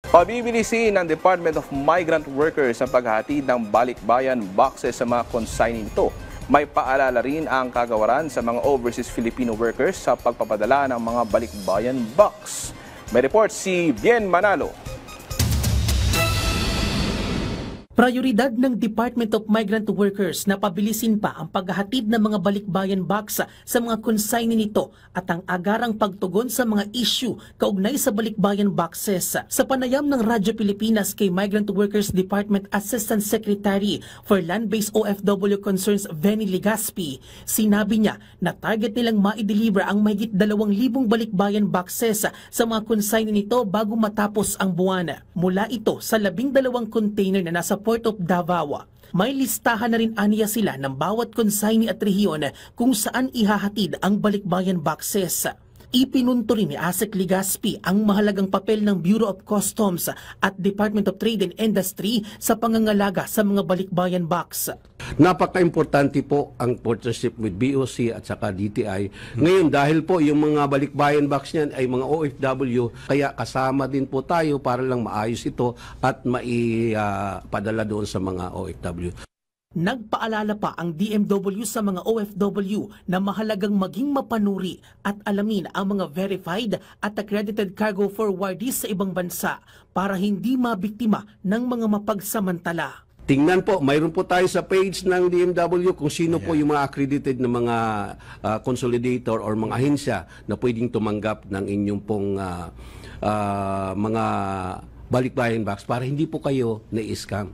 Pabibilisin ng Department of Migrant Workers ang paghahatid ng balikbayan boxes sa mga consignee nito. May paalala rin ang kagawaran sa mga overseas Filipino workers sa pagpapadala ng mga balikbayan box. May report si Bien Manalo. Prioridad ng Department of Migrant Workers na pabilisin pa ang paghahatid ng mga balikbayan box sa mga consignee nito at ang agarang pagtugon sa mga issue kaugnay sa balikbayan boxes. Sa panayam ng Radyo Pilipinas kay Migrant Workers Department Assistant Secretary for Land-Based OFW Concerns Benny Legaspi, sinabi niya na target nilang ma-deliver ang mahigit 2,000 balikbayan boxes sa mga consignee nito bago matapos ang buwan. Mula ito sa 12 container na nasa Port of Davao. May listahan na rin aniya sila ng bawat consignee at rehiyon kung saan ihahatid ang balikbayan boxes. Ipinunto rin ni Asek Legaspi ang mahalagang papel ng Bureau of Customs at Department of Trade and Industry sa pangangalaga sa mga balikbayan box. Napaka-importante po ang partnership with BOC at saka DTI. Ngayon dahil po yung mga balikbayan box niyan ay mga OFW, kaya kasama din po tayo para lang maayos ito at maipadala doon sa mga OFW. Nagpaalala pa ang DMW sa mga OFW na mahalagang maging mapanuri at alamin ang mga verified at accredited cargo forwardees sa ibang bansa para hindi mabiktima ng mga mapagsamantala. Tingnan po, mayroon po tayo sa page ng DMW kung sino po yung mga accredited na mga consolidator or mga ahensya na pwedeng tumanggap ng inyong pong mga balikbayan box para hindi po kayo na-scam.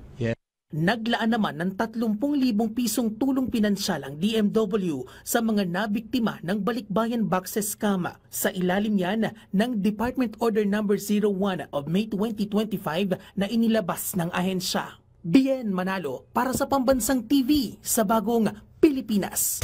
Naglaan naman ng 30,000 pisong tulong pinansyal ang DMW sa mga nabiktima ng balikbayan boxes scam. Sa ilalim yan ng Department Order No. 01 of May 2025 na inilabas ng ahensya. Bien Manalo para sa Pambansang TV sa Bagong Pilipinas.